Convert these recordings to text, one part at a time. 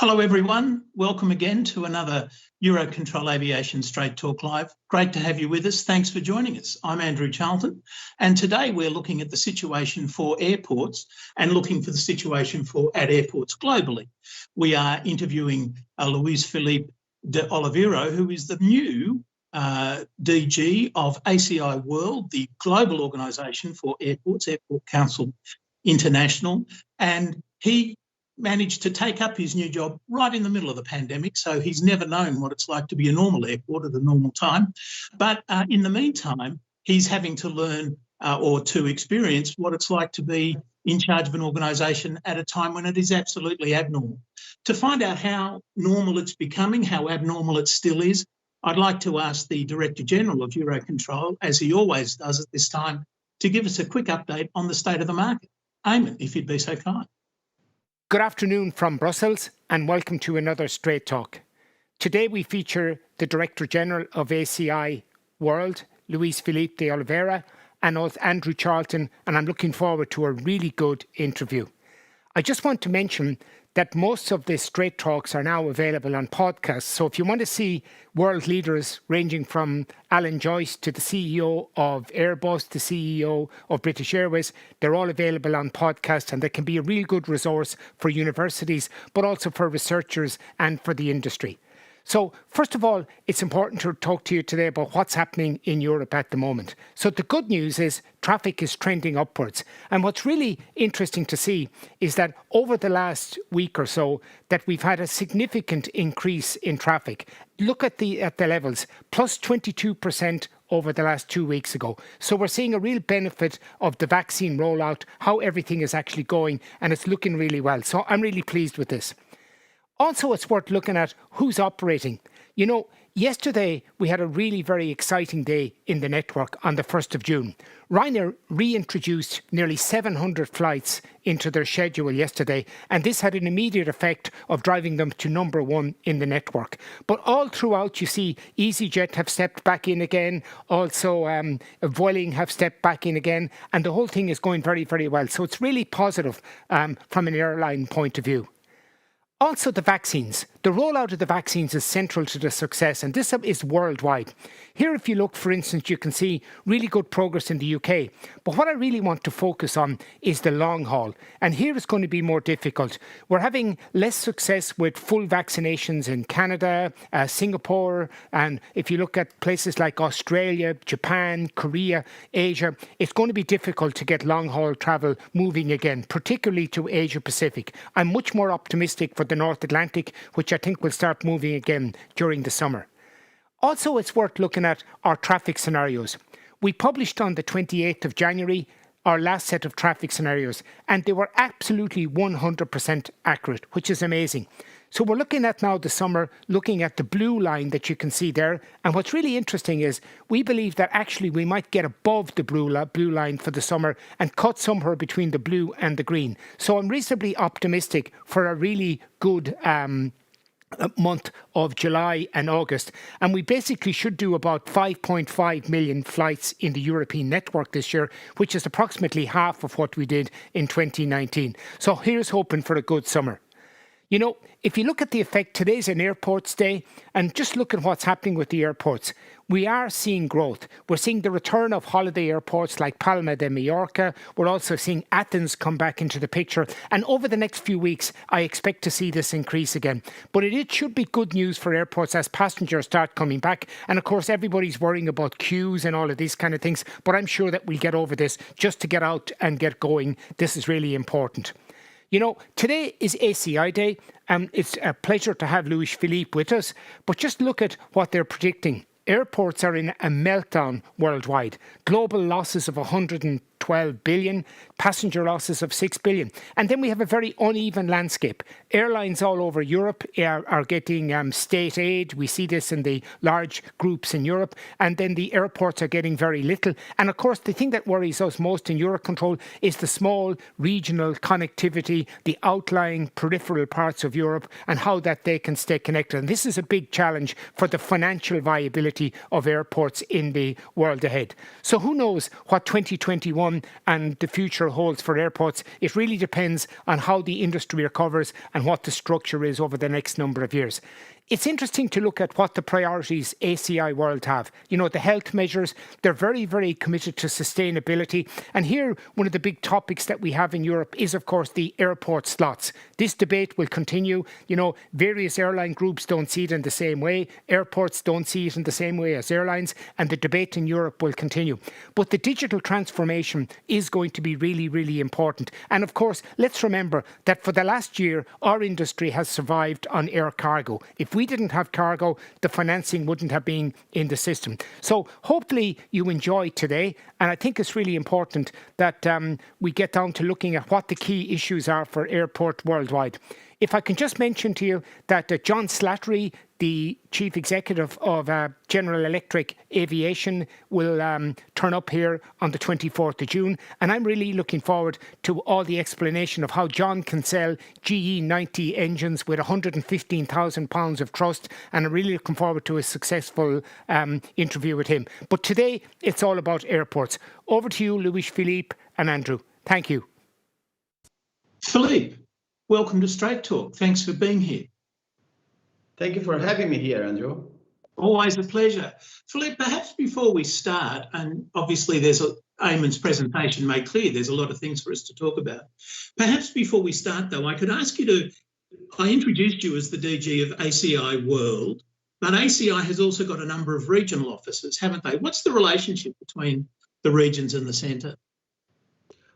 Hello everyone, welcome again to another Eurocontrol Aviation StraightTalk Live. Great to have you with us, thanks for joining us. I'm Andrew Charlton and today we're looking at the situation for airports and looking for the situation at airports globally. We are interviewing Felipe de Oliveira, who is the new DG of ACI World, the global organisation for airports, Airport Council International, and he managed to take up his new job right in the middle of the pandemic, so he's never known what it's like to be a normal airport at a normal time. But in the meantime, he's having to learn or to experience what it's like to be in charge of an organisation at a time when it is absolutely abnormal. To find out how normal it's becoming, how abnormal it still is, I'd like to ask the Director General of Eurocontrol, as he always does at this time, to give us a quick update on the state of the market. Eamon, if you'd be so kind. Good afternoon from Brussels and welcome to another Straight Talk. Today we feature the Director General of ACI World, Felipe de Oliveira, and also Andrew Charlton, and I'm looking forward to a really good interview. I just want to mention that most of the Straight Talks are now available on podcasts. So if you want to see world leaders ranging from Alan Joyce to the CEO of Airbus, the CEO of British Airways, they're all available on podcasts and they can be a real good resource for universities, but also for researchers and for the industry. So first of all, it's important to talk to you today about what's happening in Europe at the moment. So the good news is traffic is trending upwards. And what's really interesting to see is that over the last week or so, that we've had a significant increase in traffic. Look at the levels, plus 22% over the last 2 weeks ago. So we're seeing a real benefit of the vaccine rollout, how everything is actually going, and it's looking really well. So I'm really pleased with this. Also, it's worth looking at who's operating. You know, yesterday we had a really very exciting day in the network on the 1st of June. Ryanair reintroduced nearly 700 flights into their schedule yesterday, and this had an immediate effect of driving them to number one in the network. But all throughout, you see EasyJet have stepped back in again, also Vueling have stepped back in again, and the whole thing is going very, very well. So it's really positive from an airline point of view. Also, the vaccines. The rollout of the vaccines is central to the success, and this is worldwide. Here, if you look, for instance, you can see really good progress in the UK. But what I really want to focus on is the long haul. And here it's going to be more difficult. We're having less success with full vaccinations in Canada, Singapore, and if you look at places like Australia, Japan, Korea, Asia, it's going to be difficult to get long haul travel moving again, particularly to Asia Pacific. I'm much more optimistic for the North Atlantic, which I think will start moving again during the summer. Also, it's worth looking at our traffic scenarios. We published on the 28th of January our last set of traffic scenarios, and they were absolutely 100% accurate, which is amazing. So we're looking at now the summer, looking at the blue line that you can see there. And what's really interesting is we believe that actually we might get above the blue line for the summer and cut somewhere between the blue and the green. So I'm reasonably optimistic for a really good month of July and August, and we basically should do about 5.5 million flights in the European network this year, which is approximately half of what we did in 2019. So here's hoping for a good summer. You know, if you look at the effect, today's an airports day, and just look at what's happening with the airports. We are seeing growth. We're seeing the return of holiday airports like Palma de Mallorca. We're also seeing Athens come back into the picture. And over the next few weeks, I expect to see this increase again. But it should be good news for airports as passengers start coming back. And of course, everybody's worrying about queues and all of these kind of things. But I'm sure that we'll get over this just to get out and get going. This is really important. You know, today is ACI Day, and it's a pleasure to have Felipe with us. But just look at what they're predicting. Airports are in a meltdown worldwide. Global losses of 112 billion, passenger losses of 6 billion. And then we have a very uneven landscape. Airlines all over Europe are getting state aid. We see this in the large groups in Europe. And then the airports are getting very little. And of course, the thing that worries us most in Eurocontrol is the small regional connectivity, the outlying peripheral parts of Europe, and how that they can stay connected. And this is a big challenge for the financial viability of airports in the world ahead. So who knows what 2021 come and the future holds for airports. It really depends on how the industry recovers and what the structure is over the next number of years. It's interesting to look at what the priorities ACI World have. You know, the health measures, they're very, very committed to sustainability. And here, one of the big topics that we have in Europe is, of course, the airport slots. This debate will continue. You know, various airline groups don't see it in the same way. Airports don't see it in the same way as airlines. And the debate in Europe will continue. But the digital transformation is going to be really, really important. And of course, let's remember that for the last year, our industry has survived on air cargo. If we didn't have cargo, the financing wouldn't have been in the system. So hopefully you enjoy today. And I think it's really important that we get down to looking at what the key issues are for airport worldwide. If I can just mention to you that John Slattery, the Chief Executive of General Electric Aviation, will turn up here on the 24th of June. And I'm really looking forward to all the explanation of how John can sell GE90 engines with £115,000 of trust. And I'm really looking forward to a successful interview with him. But today, it's all about airports. Over to you, Luis Philippe and Andrew. Thank you. Philippe, welcome to Straight Talk. Thanks for being here. Thank you for having me here, Andrew. Always a pleasure. Philippe, perhaps before we start, and obviously Eamon's presentation made clear there's a lot of things for us to talk about. Perhaps before we start, though, I could ask you to, I introduced you as the DG of ACI World, but ACI has also got a number of regional offices, haven't they? What's the relationship between the regions and the centre?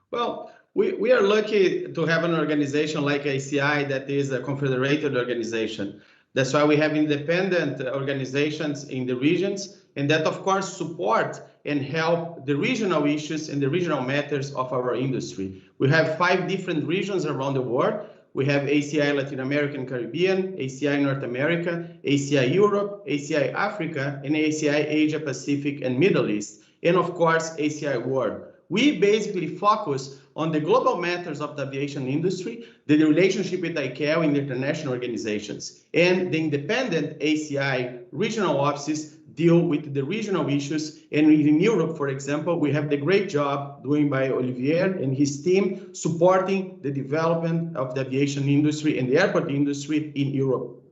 Well, we are lucky to have an organization like ACI that is a confederated organization. That's why we have independent organizations in the regions, and that, of course, support and help the regional issues and the regional matters of our industry. We have 5 different regions around the world. We have ACI Latin America and Caribbean, ACI North America, ACI Europe, ACI Africa, and ACI Asia Pacific and Middle East, and of course, ACI World. We basically focus on the global matters of the aviation industry, the relationship with ICAO and international organizations, and the independent ACI regional offices deal with the regional issues. And in Europe, for example, we have the great job doing by Oliveira and his team supporting the development of the aviation industry and the airport industry in Europe.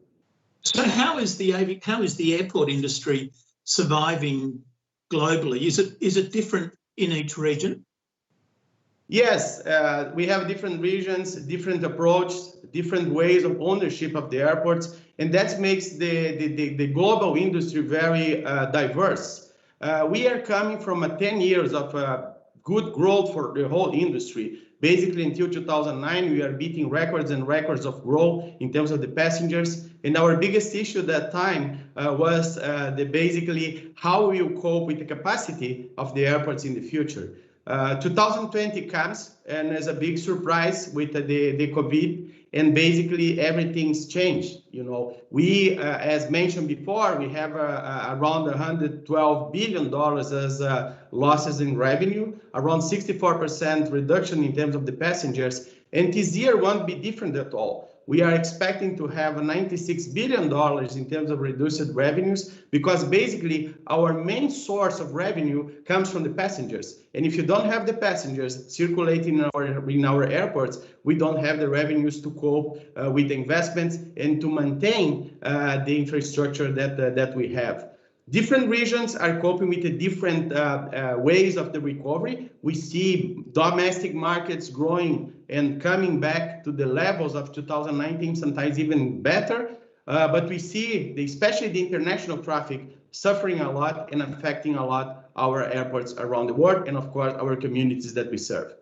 So how is the airport industry surviving globally? Is it different in each region? Yes, we have different regions, different approach, different ways of ownership of the airports, and that makes the global industry very diverse. We are coming from 10 years of good growth for the whole industry. Basically, until 2009, we are beating records and records of growth in terms of the passengers. And our biggest issue at that time was basically how we will cope with the capacity of the airports in the future. 2020 comes, and as a big surprise with the COVID, and basically everything's changed. You know, we, as mentioned before, we have around $112 billion as losses in revenue, around 64% reduction in terms of the passengers, and this year won't be different at all. We are expecting to have $96 billion in terms of reduced revenues, because basically our main source of revenue comes from the passengers. And if you don't have the passengers circulating in our airports, we don't have the revenues to cope with the investments and to maintain the infrastructure that we have. Different regions are coping with the different ways of the recovery. We see domestic markets growing and coming back to the levels of 2019, sometimes even better. But we see, especially the international traffic, suffering a lot and affecting a lot our airports around the world, and of course, our communities that we serve.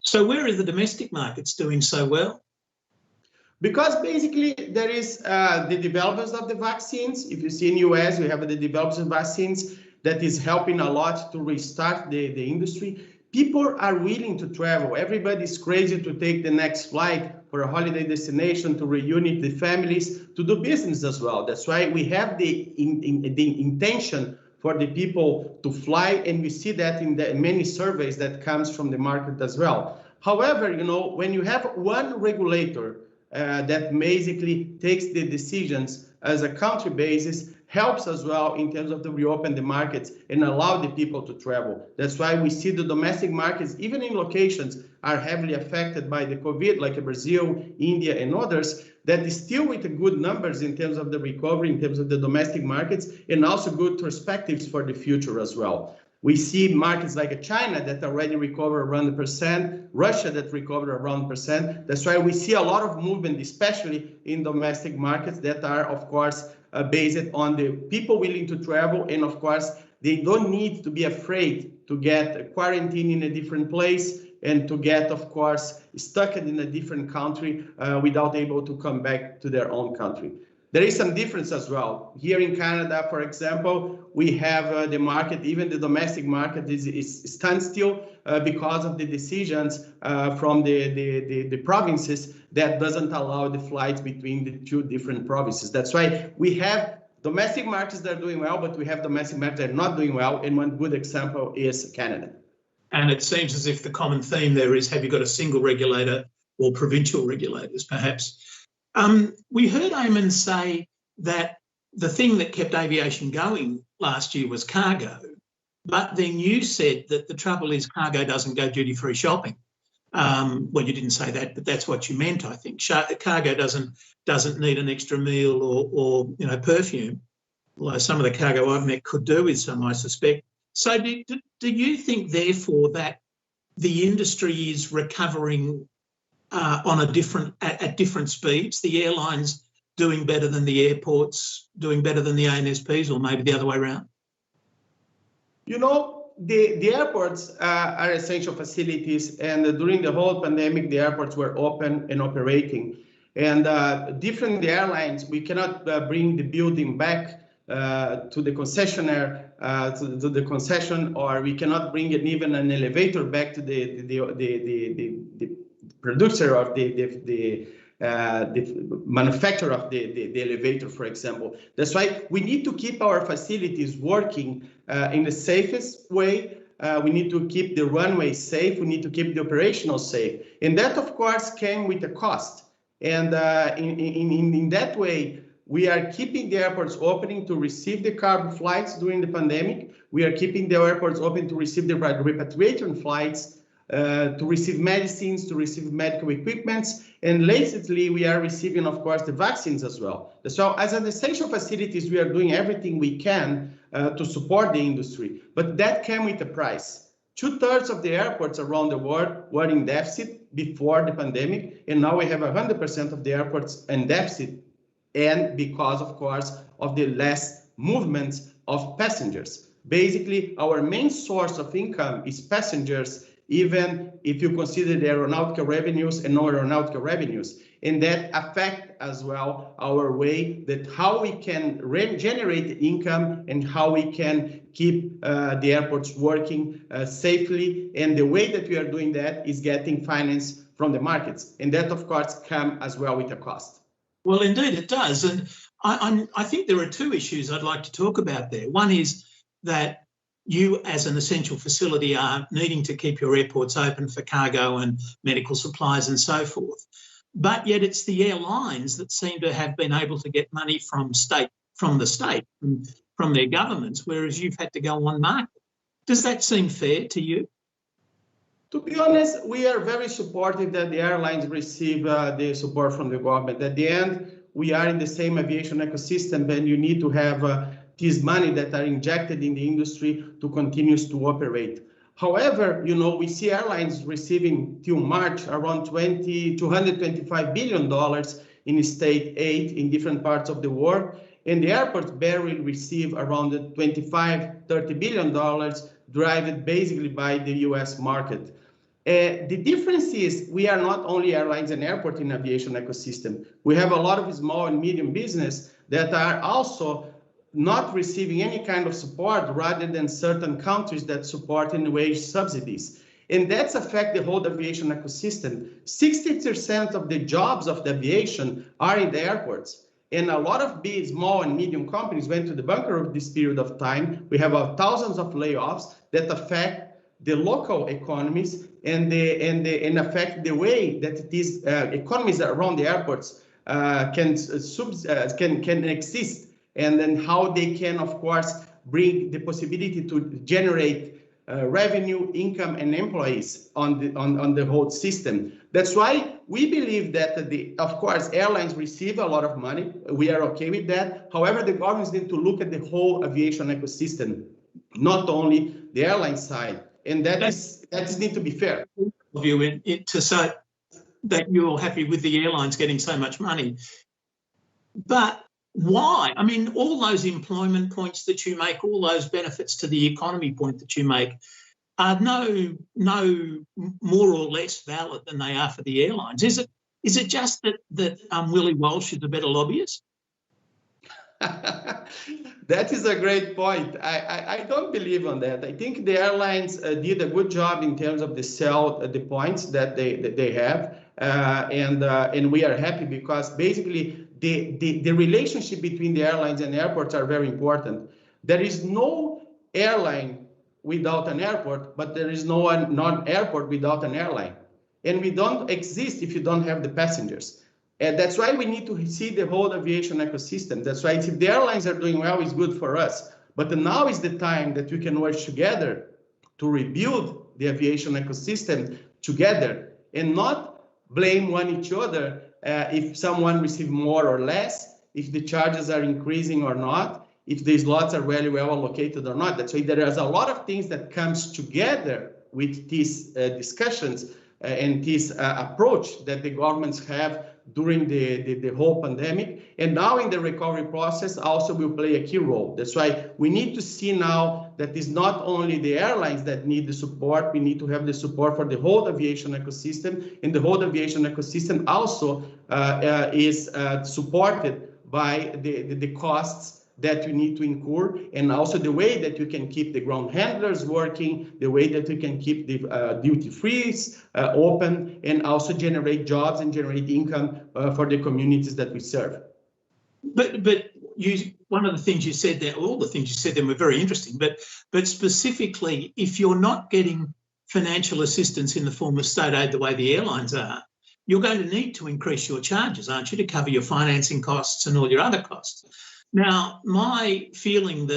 So where are the domestic markets doing so well? Because basically there is the developers of the vaccines. If you see in US, we have the developers of vaccines that is helping a lot to restart the industry. People are willing to travel. Everybody's crazy to take the next flight for a holiday destination, to reunite the families, to do business as well. That's why we have the intention for the people to fly, and we see that in the many surveys that comes from the market as well. However, you know, when you have one regulator that basically takes the decisions as a country basis helps as well in terms of the reopen the markets and allow the people to travel. That's why we see the domestic markets, even in locations, are heavily affected by the COVID, like Brazil, India, and others, that is still with the good numbers in terms of the recovery, in terms of the domestic markets, and also good perspectives for the future as well. We see markets like China that already recover around 1%, Russia that recovered around 1%. That's why we see a lot of movement, especially in domestic markets that are, of course, based on the people willing to travel. And of course, they don't need to be afraid to get quarantined in a different place and to get, of course, stuck in a different country without able to come back to their own country. There is some difference as well. Here in Canada, for example, we have the market, even the domestic market is standstill because of the decisions from the provinces that doesn't allow the flights between the two different provinces. That's why we have domestic markets that are doing well, but we have domestic markets that are not doing well. And one good example is Canada. And it seems as if the common theme there is, have you got a single regulator or provincial regulators, perhaps? We heard Eamon say that the thing that kept aviation going last year was cargo, but then you said that the trouble is cargo doesn't go duty-free shopping. Well, you didn't say that, but that's what you meant, I think. Cargo doesn't need an extra meal or perfume, although some of the cargo I've met could do with some, I suspect. So do you think, therefore, that the industry is recovering at different speeds? The airlines doing better than the airports, doing better than the ANSPs, or maybe the other way around? The airports are essential facilities, and during the whole pandemic, the airports were open and operating. And different airlines, we cannot bring the building back to the concessionaire, to the concession, or we cannot bring even an elevator back to the producer of the manufacturer of the elevator, for example. That's why we need to keep our facilities working in the safest way. We need to keep the runway safe. We need to keep the operational safe. And that, of course, came with a cost. And in that way, we are keeping the airports opening to receive the cargo flights during the pandemic. We are keeping the airports open to receive the repatriation flights, to receive medicines, to receive medical equipments. And lately, we are receiving, of course, the vaccines as well. So as an essential facilities, we are doing everything we can to support the industry. But that came with a price. 2/3 of the airports around the world were in deficit before the pandemic. And now we have 100% of the airports in deficit. And because, of course, of the less movements of passengers. Basically, our main source of income is passengers, even if you consider the aeronautical revenues and non-aeronautical revenues. And that affect as well our way that how we can generate income and how we can keep the airports working safely. And the way that we are doing that is getting finance from the markets. And that, of course, come as well with a cost. Well, indeed it does. And I think there are two issues I'd like to talk about there. One is that you, as an essential facility, are needing to keep your airports open for cargo and medical supplies and so forth. But yet it's the airlines that seem to have been able to get money from the state, from their governments, whereas you've had to go on market. Does that seem fair to you? To be honest, we are very supportive that the airlines receive the support from the government. At the end, we are in the same aviation ecosystem, and you need to have this money that are injected in the industry to continue to operate. However, we see airlines receiving till March around $225 billion in state aid in different parts of the world, and the airports barely receive around $25–30 billion, driven basically by the US market. The difference is we are not only airlines and airport in aviation ecosystem. We have a lot of small and medium business that are also not receiving any kind of support rather than certain countries that support in wage subsidies. And that's affect the whole aviation ecosystem. 60% of the jobs of the aviation are in the airports. And a lot of big, small and medium companies went to the bunker of this period of time. We have thousands of layoffs that affect the local economies and affect the way that these economies around the airports can exist, and then how they can, of course, bring the possibility to generate revenue, income, and employees on the whole system. That's why we believe that of course, airlines receive a lot of money. We are okay with that. However, the governments need to look at the whole aviation ecosystem, not only the airline side, and that need to be fair. View to say that you're happy with the airlines getting so much money, but why? I mean, all those employment points that you make, all those benefits to the economy point that you make, are no more or less valid than they are for the airlines. Is it just that Willie Walsh is a better lobbyist? That is a great point. I don't believe on that. I think the airlines did a good job in terms of the points that they have, and we are happy because basically the relationship between the airlines and airports are very important. There is no airline without an airport, but there is no non-airport without an airline. And we don't exist if you don't have the passengers. And that's why we need to see the whole aviation ecosystem. That's why if the airlines are doing well, it's good for us. But now is the time that we can work together to rebuild the aviation ecosystem together and not blame each other if someone receives more or less, if the charges are increasing or not, if the slots are very well allocated or not. That's why there is a lot of things that comes together with these discussions and this approach that the governments have during the whole pandemic, and now in the recovery process also will play a key role. That's why we need to see now that it's not only the airlines that need the support, we need to have the support for the whole aviation ecosystem, and the whole aviation ecosystem also is supported by the costs that you need to incur, and also the way that you can keep the ground handlers working, the way that you can keep the duty-frees open, and also generate jobs and generate income for the communities that we serve. But one of the things you said there, all the things you said there were very interesting, but specifically, if you're not getting financial assistance in the form of state aid the way the airlines are, you're going to need to increase your charges, aren't you, to cover your financing costs and all your other costs. Now, my feeling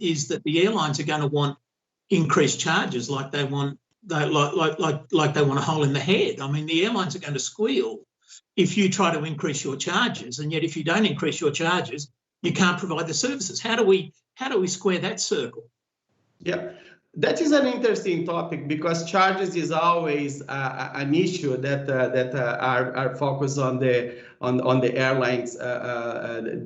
is that the airlines are going to want increased charges, like they want like they want a hole in the head. I mean, the airlines are going to squeal if you try to increase your charges, and yet if you don't increase your charges, you can't provide the services. How do we square that circle? Yeah. That is an interesting topic because charges is always an issue that are focused on the airlines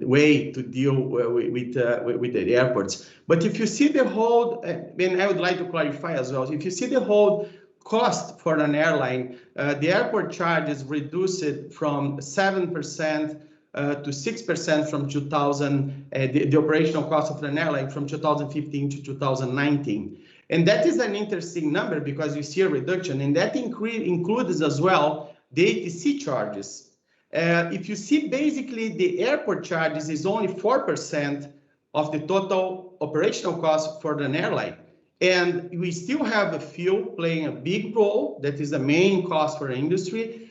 way to deal with the airports. But if you see the whole, and I would like to clarify as well, if you see the whole cost for an airline, the airport charges reduced from 7% to 6% from 2000, the operational cost of an airline from 2015 to 2019. And that is an interesting number because you see a reduction, and that includes as well the ATC charges. If you see, basically, the airport charges is only 4% of the total operational cost for an airline. And we still have the fuel playing a big role. That is the main cost for the industry.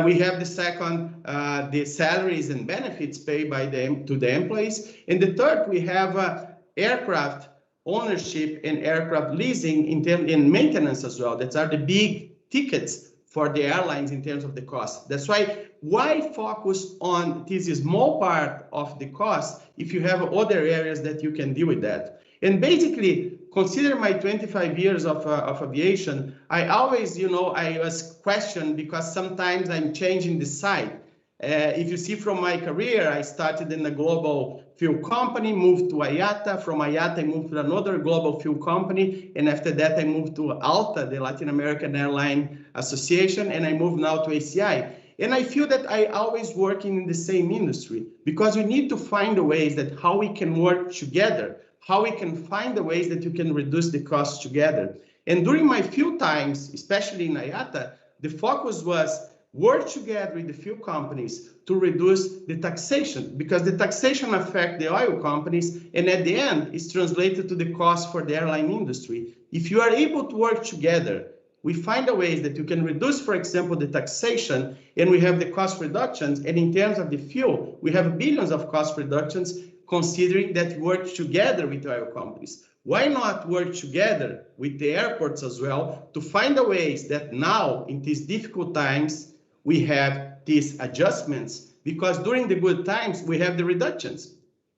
We have the second, the salaries and benefits paid by to the employees. And the third, we have aircraft ownership and aircraft leasing in maintenance as well. That are the big tickets for the airlines in terms of the cost. That's why focus on this small part of the cost if you have other areas that you can deal with that. And basically, consider my 25 years of aviation. I always, I was questioned because sometimes I'm changing the side. If you see from my career, I started in a global fuel company, moved to IATA. From IATA, I moved to another global fuel company. And after that, I moved to ALTA, the Latin American Airline Association, and I moved now to ACI. And I feel that I always working in the same industry because we need to find the ways that how we can work together, how we can find the ways that you can reduce the costs together. And during my few times, especially in IATA, the focus was work together with the fuel companies to reduce the taxation because the taxation affects the oil companies, and at the end, it's translated to the cost for the airline industry. If you are able to work together we find a ways that you can reduce, for example, the taxation, and we have the cost reductions. And in terms of the fuel, we have billions of cost reductions, considering that we work together with oil companies. Why not work together with the airports as well to find a ways that now, in these difficult times, we have these adjustments, because during the good times, we have the reductions.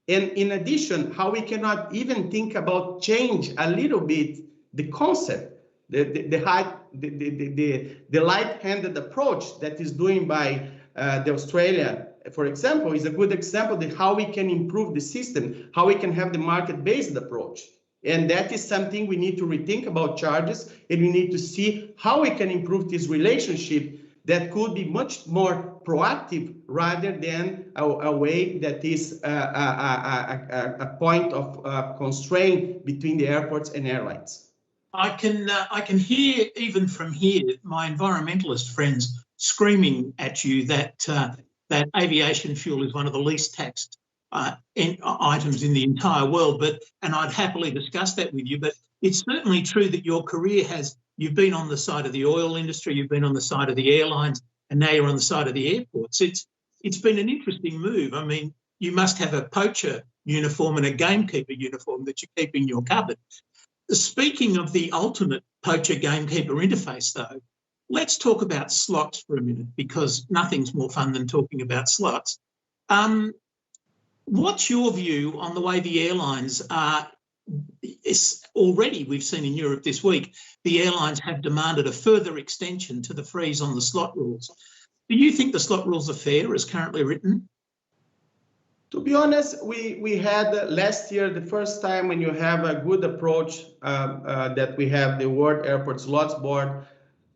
And in addition, how we cannot even think about change a little bit the concept, the light-handed approach that is doing by the Australia, for example, is a good example of how we can improve the system, how we can have the market-based approach. And that is something we need to rethink about charges, and we need to see how we can improve this relationship that could be much more proactive rather than a way that is a point of constraint between the airports and airlines. I can hear, even from here, my environmentalist friends screaming at you that that aviation fuel is one of the least taxed items in the entire world. And I'd happily discuss that with you. But it's certainly true that your career you've been on the side of the oil industry, you've been on the side of the airlines, and now you're on the side of the airports. It's been an interesting move. I mean, you must have a poacher uniform and a gamekeeper uniform that you keep in your cupboard. Speaking of the ultimate poacher-gamekeeper interface, though, let's talk about slots for a minute, because nothing's more fun than talking about slots. What's your view on the way the airlines are? Already, we've seen in Europe this week, the airlines have demanded a further extension to the freeze on the slot rules. Do you think the slot rules are fair as currently written? To be honest, we had last year the first time when you have a good approach that we have the World Airport Slots Board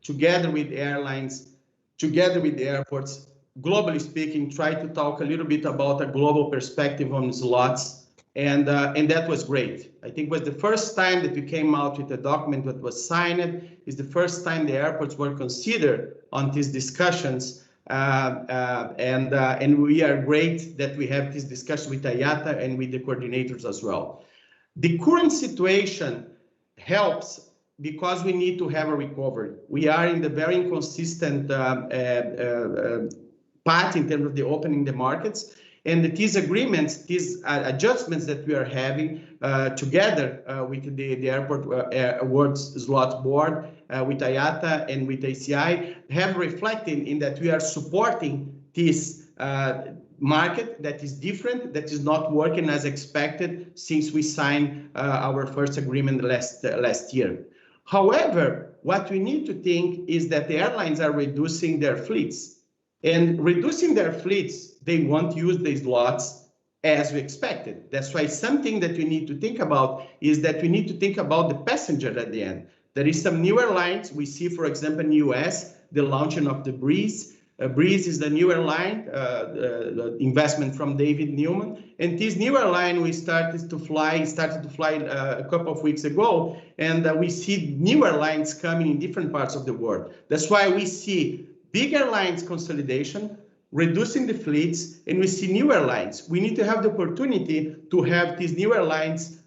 together with airlines, together with the airports, globally speaking, try to talk a little bit about a global perspective on slots, and that was great. I think it was the first time that we came out with a document that was signed. It's the first time the airports were considered on these discussions. And we are great that we have this discussion with IATA and with the coordinators as well. The current situation helps because we need to have a recovery. We are in the very inconsistent path in terms of the opening the markets, and these agreements, these adjustments that we are having together with the Airport World Slot Board, with IATA and with ACI, have reflected in that we are supporting this market that is different, that is not working as expected since we signed our first agreement last year. However, what we need to think is that the airlines are reducing their fleets. And reducing their fleets, they won't use these slots as we expected. That's why something that we need to think about is that we need to think about the passenger at the end. There is some new airlines. We see, for example, in the US, the launching of the Breeze. Breeze is the new airline, investment from David Newman. And this new airline we started to fly a couple of weeks ago. And we see new airlines coming in different parts of the world. That's why we see big airlines consolidation, reducing the fleets, and we see new airlines. We need to have the opportunity to have these new airlines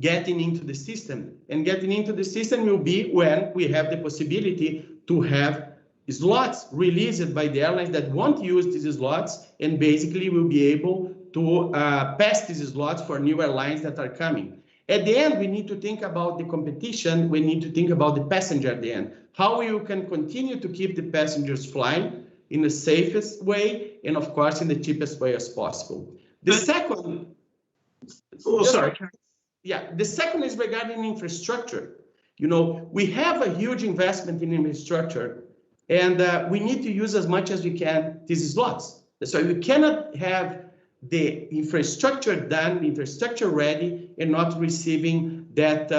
getting into the system. And getting into the system will be when we have the possibility to have slots released by the airlines that won't use these slots, and basically will be able to pass these slots for new airlines that are coming. At the end, we need to think about the competition. We need to think about the passenger at the end. How you can continue to keep the passengers flying in the safest way, and of course, in the cheapest way as possible. The second... Oh, sorry. Yeah, the second is regarding infrastructure. You know, we have a huge investment in infrastructure, and we need to use as much as we can these slots. So we cannot have the infrastructure done, infrastructure ready, and not receiving that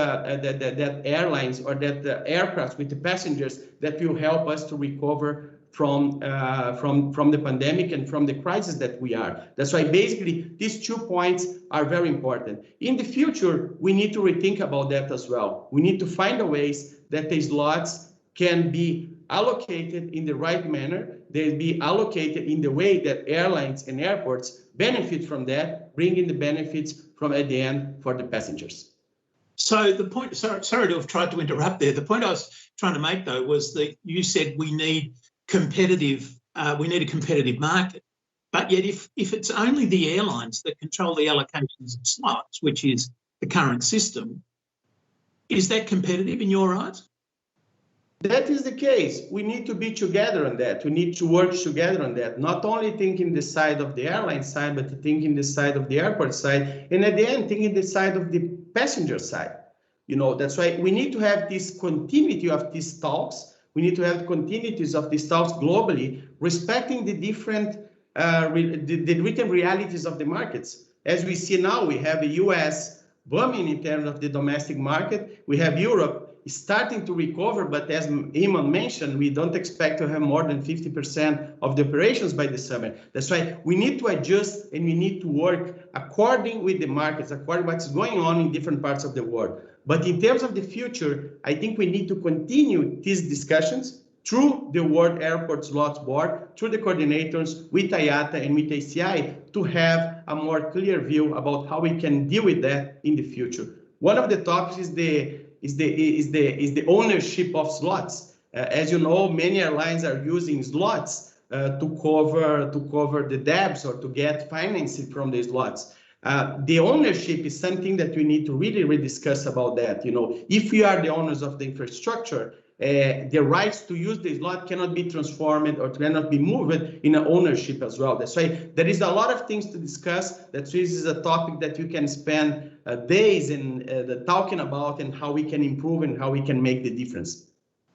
airlines or that aircraft with the passengers that will help us to recover from the pandemic and from the crisis that we are. That's why basically these 2 points are very important. In the future, we need to rethink about that as well. We need to find a ways that the slots can be allocated in the right manner. They'll be allocated in the way that airlines and airports benefit from that, bringing the benefits from at the end for the passengers. So the point, sorry to have tried to interrupt there. The point I was trying to make, though, was that you said we need a competitive market. But yet if it's only the airlines that control the allocations of slots, which is the current system, is that competitive in your eyes? That is the case. We need to be together on that. We need to work together on that. Not only thinking the side of the airline side, but thinking the side of the airport side. And at the end, thinking the side of the passenger side. That's why we need to have this continuity of these talks. We need to have continuities of these talks globally, respecting the different the written realities of the markets. As we see now, we have a US booming in terms of the domestic market. We have Europe starting to recover, but as Iman mentioned, we don't expect to have more than 50% of the operations by the summer. That's why we need to adjust and we need to work according with the markets, according to what's going on in different parts of the world. But in terms of the future, I think we need to continue these discussions through the World Airport Slots Board, through the coordinators with IATA and with ACI to have a more clear view about how we can deal with that in the future. One of the topics is the ownership of slots. As you know, many airlines are using slots to cover the debts or to get financing from the slots. The ownership is something that we need to really rediscuss about that. If we are the owners of the infrastructure, the rights to use the slot cannot be transformed or cannot be moved in an ownership as well. That's why there is a lot of things to discuss. This is a topic that you can spend days in talking about and how we can improve and how we can make the difference.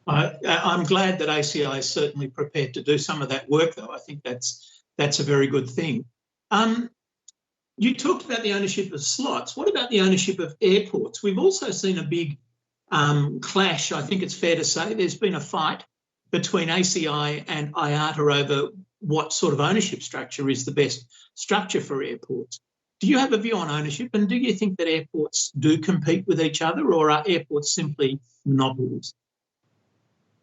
I'm glad that ACI is certainly prepared to do some of that work, though. I think that's a very good thing. You talked about the ownership of slots. What about the ownership of airports? We've also seen a big clash, I think it's fair to say. There's been a fight between ACI and IATA over what sort of ownership structure is the best structure for airports. Do you have a view on ownership, and do you think that airports do compete with each other, or are airports simply monopolies?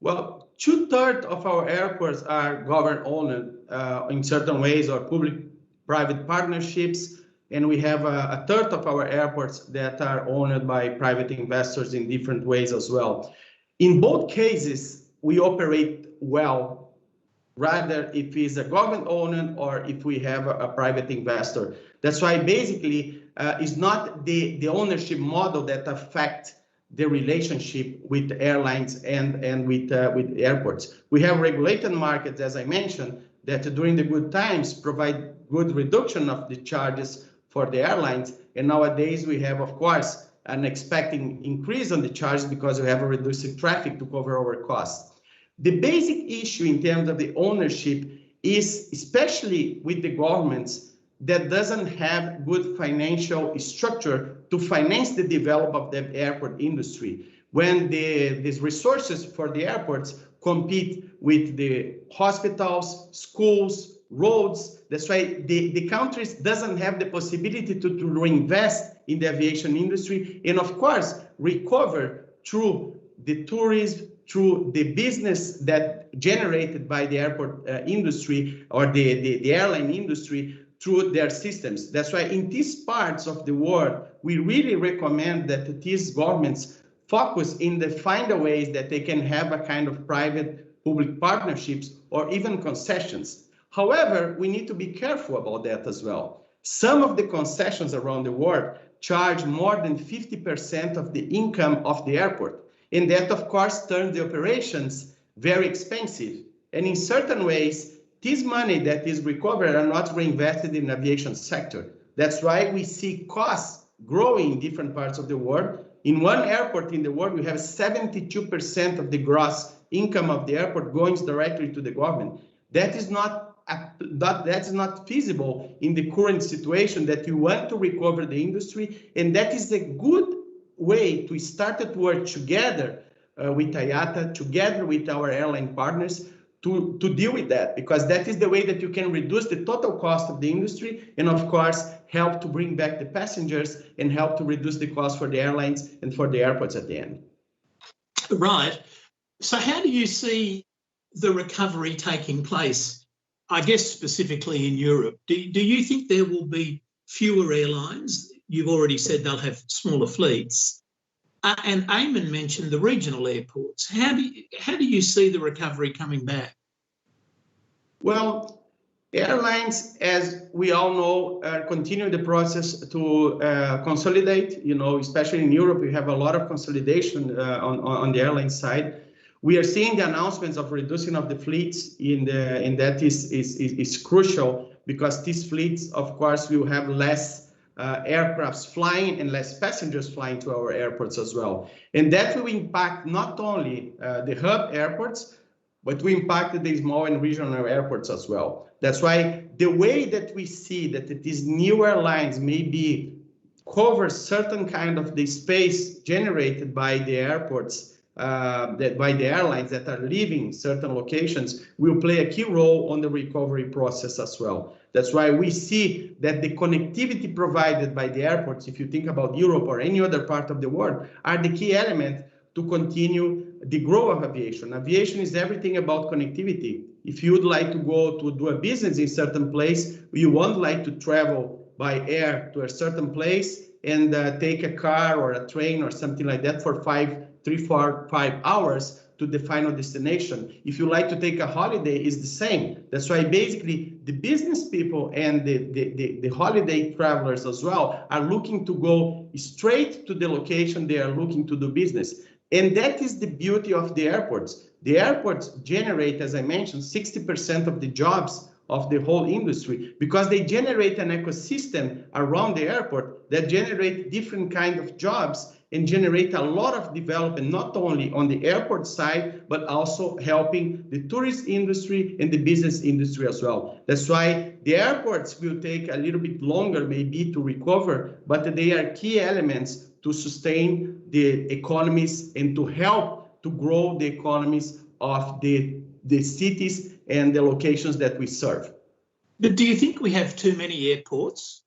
Well, 2/3 of our airports are government-owned in certain ways, or public-private partnerships. And we have a third of our airports that are owned by private investors in different ways as well. In both cases, we operate well, rather if it's a government-owned or if we have a private investor. That's why basically it's not the ownership model that affects the relationship with airlines and with airports. We have regulated markets, as I mentioned, that during the good times provide good reduction of the charges for the airlines. And nowadays we have, of course, an expecting increase on the charges because we have a reduced traffic to cover our costs. The basic issue in terms of the ownership is, especially with the governments, that doesn't have good financial structure to finance the development of the airport industry. When these resources for the airports compete with the hospitals, schools, roads. That's why the countries doesn't have the possibility to reinvest in the aviation industry and, of course, recover through the tourism, through the business that generated by the airport industry or the airline industry through their systems. That's why in these parts of the world, we really recommend that these governments focus in the find a ways that they can have a kind of private-public partnerships or even concessions. However, we need to be careful about that as well. Some of the concessions around the world charge more than 50% of the income of the airport. And that, of course, turns the operations very expensive. And in certain ways, this money that is recovered are not reinvested in the aviation sector. That's why we see costs growing in different parts of the world. In one airport in the world, we have 72% of the gross income of the airport going directly to the government. That is not feasible in the current situation that you want to recover the industry, and that is a good way to start to work together with IATA, together with our airline partners to deal with that, because that is the way that you can reduce the total cost of the industry and, of course, help to bring back the passengers and help to reduce the cost for the airlines and for the airports at the end. Right. So how do you see the recovery taking place, I guess specifically in Europe? Do you think there will be fewer airlines? You've already said they'll have smaller fleets. And Eamon mentioned the regional airports. How do you see the recovery coming back? Well, airlines, as we all know, continue the process to consolidate. You know, especially in Europe, we have a lot of consolidation on the airline side. We are seeing the announcements of reducing of the fleets, and that is crucial, because these fleets, of course, will have less aircrafts flying and less passengers flying to our airports as well. And that will impact not only the hub airports, but we impacted the small and regional airports as well. That's why the way that we see that these new airlines maybe cover certain kind of the space generated by the airports, by the airlines that are leaving certain locations, will play a key role on the recovery process as well. That's why we see that the connectivity provided by the airports, if you think about Europe or any other part of the world, are the key element to continue the growth of aviation. Aviation is everything about connectivity. If you would like to go to do a business in a certain place, you won't like to travel by air to a certain place and take a car or a train or something like that for 3, 4, 5 hours to the final destination. If you like to take a holiday, it's the same. That's why basically the business people and the holiday travelers as well are looking to go straight to the location they are looking to do business. And that is the beauty of the airports. The airports generate, as I mentioned, 60% of the jobs of the whole industry, because they generate an ecosystem around the airport that generate different kind of jobs and generate a lot of development, not only on the airport side, but also helping the tourist industry and the business industry as well. That's why the airports will take a little bit longer maybe to recover, but they are key elements to sustain the economies and to help to grow the economies of the cities and the locations that we serve. But do you think we have too many airports?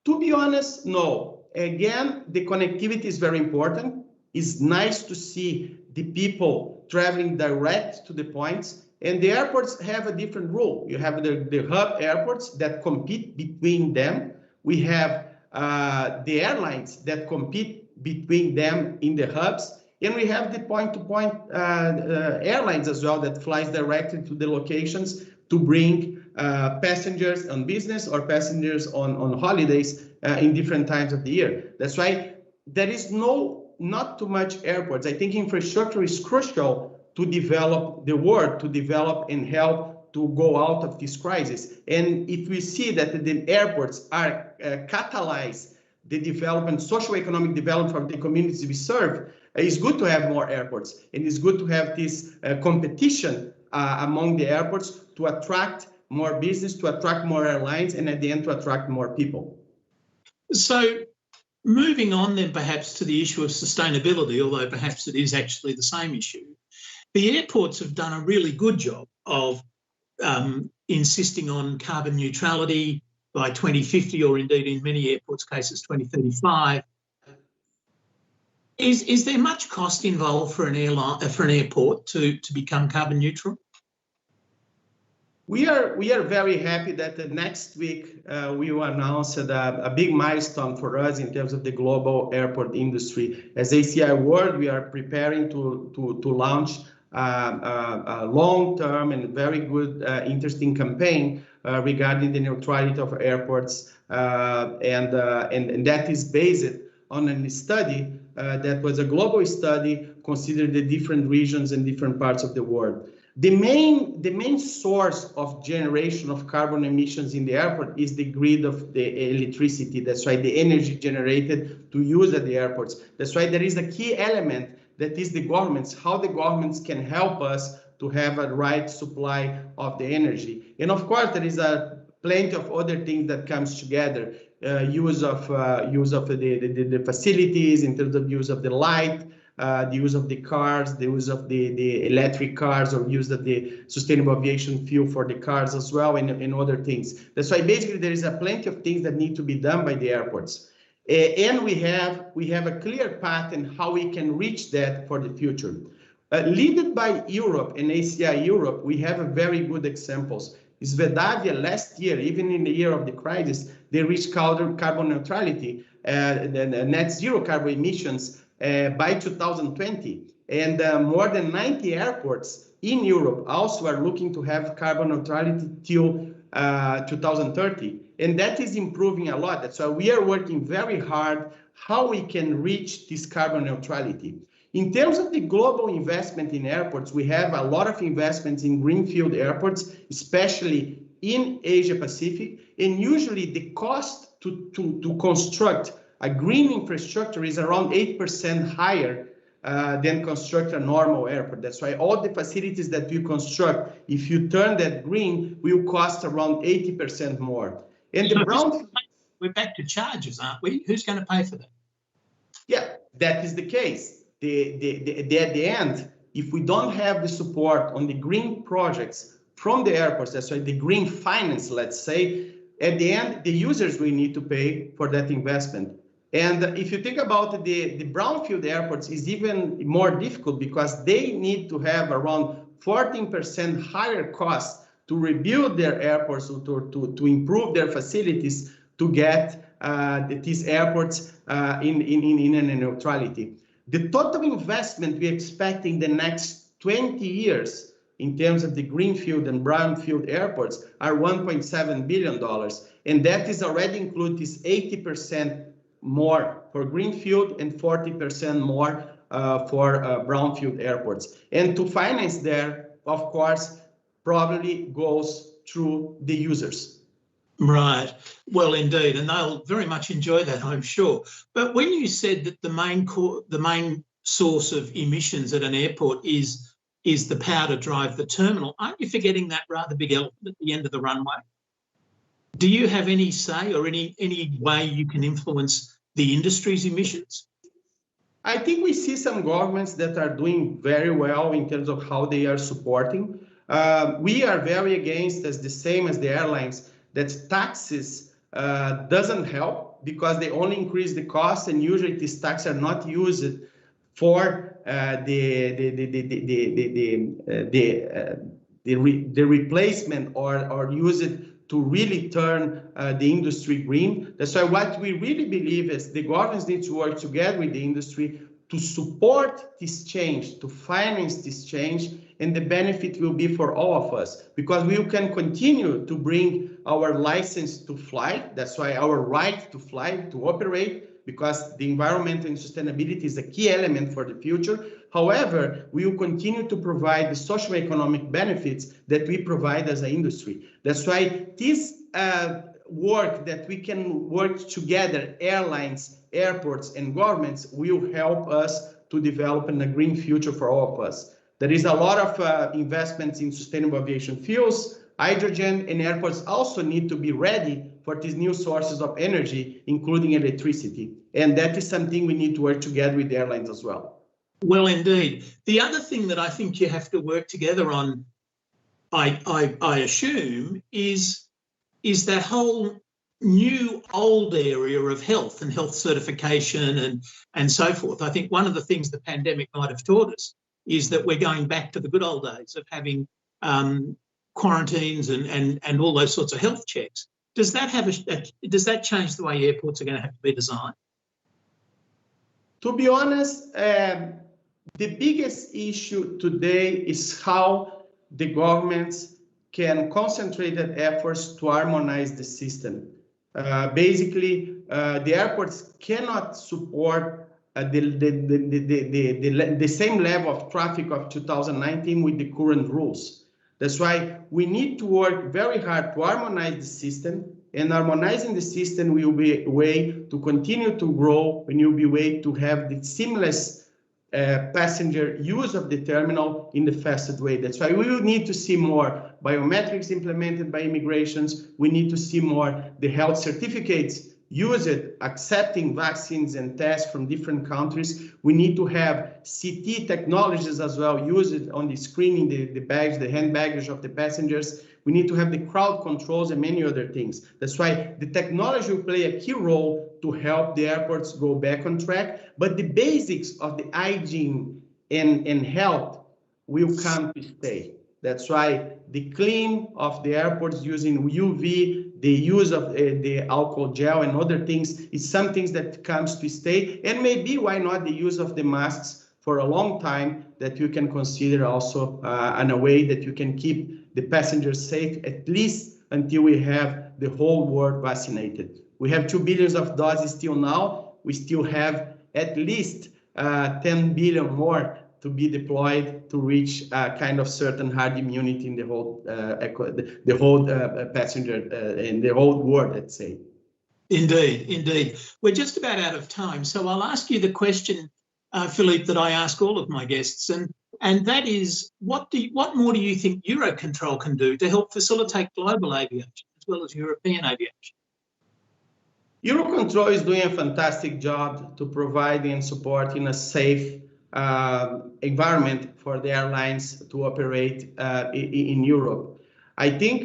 To be honest, no. Again, the connectivity is very important. It's nice to see the people traveling direct to the points, and the airports have a different rule. You have the hub airports that compete between them. We have the airlines that compete between them in the hubs, and we have the point-to-point airlines as well that flies directly to the locations to bring passengers on business or passengers on holidays in different times of the year. That's why there is not too much airports. I think infrastructure is crucial to develop the world, to develop and help to go out of this crisis. And if we see that the airports are catalyze the development, socio-economic development of the communities we serve, it's good to have more airports, and it's good to have this competition among the airports to attract more business, to attract more airlines, and at the end to attract more people. So moving on then perhaps to the issue of sustainability, although perhaps it is actually the same issue, the airports have done a really good job of insisting on carbon neutrality by 2050, or indeed in many airports' cases 2035. Is there much cost involved for an airport to become carbon neutral? We are very happy that next week we will announce a big milestone for us in terms of the global airport industry. As ACI World, we are preparing to launch a long-term and very good, interesting campaign regarding the neutrality of airports, and that is based on a study that was a global study, considering the different regions and different parts of the world. The main source of generation of carbon emissions in the airport is the grid of the electricity. That's why the energy generated to use at the airports. That's why there is a key element that is the governments, how the governments can help us to have a right supply of the energy. And of course, there is plenty of other things that comes together. Use of the facilities in terms of use of the light, the use of the cars, the use of the electric cars, or use of the sustainable aviation fuel for the cars as well, and other things. That's why basically there is plenty of things that need to be done by the airports. And we have a clear path in how we can reach that for the future. Led by Europe and ACI Europe, we have very good examples. Swedavia last year, even in the year of the crisis, they reached carbon neutrality, the net zero carbon emissions by 2020. And more than 90 airports in Europe also are looking to have carbon neutrality till 2030. And that is improving a lot. That's why we are working very hard how we can reach this carbon neutrality. In terms of the global investment in airports, we have a lot of investments in greenfield airports, especially in Asia Pacific. And usually the cost to construct a green infrastructure is around 8% higher than construct a normal airport. That's why all the facilities that you construct, if you turn that green, will cost around 80% more. And the brown... We're back to charges, aren't we? Who's going to pay for that? Yeah, that is the case. At the end, if we don't have the support on the green projects from the airports, that's why the green finance, let's say, at the end, the users will need to pay for that investment. And if you think about the brownfield airports, is even more difficult because they need to have around 14% higher costs to rebuild their airports, to improve their facilities, to get these airports in a neutrality. The total investment we expect in the next 20 years in terms of the greenfield and brownfield airports are $1.7 billion. And that is already include this 80% more for greenfield and 40% more for brownfield airports. And to finance there, of course, probably goes through the users. Right. Well, indeed, and they'll very much enjoy that, I'm sure. But when you said that the main source of emissions at an airport is the power to drive the terminal, aren't you forgetting that rather big elephant at the end of the runway? Do you have any say or any way you can influence the industry's emissions? I think we see some governments that are doing very well in terms of how they are supporting. We are very against, as the same as the airlines, that taxes doesn't help because they only increase the cost, and usually these taxes are not used for the replacement or use it to really turn the industry green. That's why what we really believe is the governments need to work together with the industry to support this change, to finance this change, and the benefit will be for all of us because we can continue to bring our license to fly. That's why our right to fly, to operate, because the environment and sustainability is a key element for the future. However, we will continue to provide the socio-economic benefits that we provide as an industry. That's why this work that we can work together, airlines, airports, and governments, will help us to develop a green future for all of us. There is a lot of investments in sustainable aviation fuels, hydrogen, and airports also need to be ready for these new sources of energy, including electricity. And that is something we need to work together with the airlines as well. Well, indeed. The other thing that I think you have to work together on, I assume, is that whole new old area of health and health certification and so forth. I think one of the things the pandemic might have taught us is that we're going back to the good old days of having quarantines and all those sorts of health checks. Does that have does that change the way airports are going to have to be designed? To be honest, the biggest issue today is how the governments can concentrate their efforts to harmonize the system. Basically, the airports cannot support the same level of traffic of 2019 with the current rules. That's why we need to work very hard to harmonize the system, and harmonizing the system will be a way to continue to grow, and will be a way to have the seamless passenger use of the terminal in the fastest way. That's why we will need to see more biometrics implemented by immigrations. We need to see more the health certificates use it, accepting vaccines and tests from different countries. We need to have CT technologies as well, use it on the screening, the bags, the hand baggage of the passengers. We need to have the crowd controls and many other things. That's why the technology will play a key role to help the airports go back on track. But the basics of the hygiene and health will come to stay. That's why the clean of the airports using UV, the use of the alcohol gel and other things is some things that comes to stay. And maybe why not the use of the masks for a long time that you can consider also in a way that you can keep the passengers safe, at least until we have the whole world vaccinated. We have 2 billion of doses still now. We still have at least 10 billion more to be deployed to reach kind of certain herd immunity in the whole passenger in the whole world, let's say. Indeed, indeed. We're just about out of time, so I'll ask you the question, Philippe, that I ask all of my guests, and that is, what more do you think Eurocontrol can do to help facilitate global aviation as well as European aviation? Eurocontrol is doing a fantastic job to provide and support in a safe environment for the airlines to operate in Europe. I think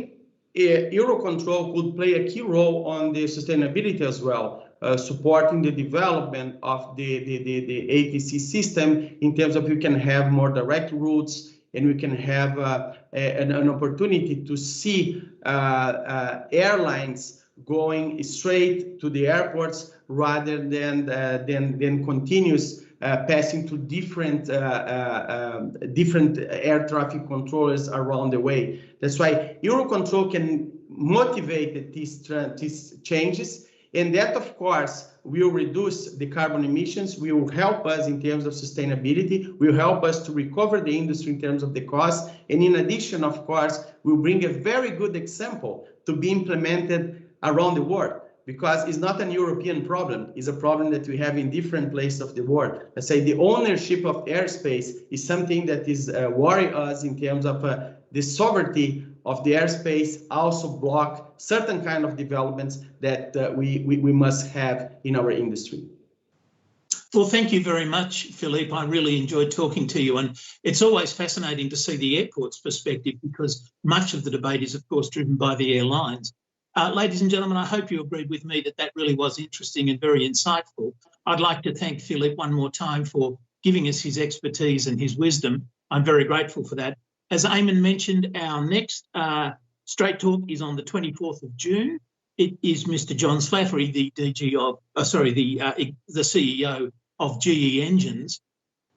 Eurocontrol could play a key role on the sustainability as well, supporting the development of the ATC system in terms of you can have more direct routes and we can have an opportunity to see airlines going straight to the airports rather than continuous passing to different air traffic controllers around the way. That's why Eurocontrol can motivate these changes, and that, of course, will reduce the carbon emissions, will help us in terms of sustainability, will help us to recover the industry in terms of the cost, and in addition, of course, will bring a very good example to be implemented around the world, because it's not an European problem, it's a problem that we have in different places of the world. Let's say the ownership of airspace is something that is worrying us in terms of the sovereignty of the airspace, also block certain kind of developments that we must have in our industry. Well, thank you very much, Philippe. I really enjoyed talking to you, and it's always fascinating to see the airport's perspective because much of the debate is, of course, driven by the airlines. Ladies and gentlemen, I hope you agreed with me that really was interesting and very insightful. I'd like to thank Philippe one more time for giving us his expertise and his wisdom. I'm very grateful for that. As Eamon mentioned, our next Straight Talk is on the 24th of June. It is Mr. John Slattery, the CEO of GE Engines.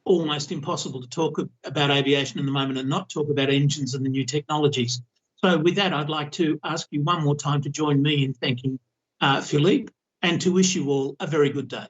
Almost impossible to talk about aviation in the moment and not talk about engines and the new technologies. So with that, I'd like to ask you one more time to join me in thanking Philippe and to wish you all a very good day.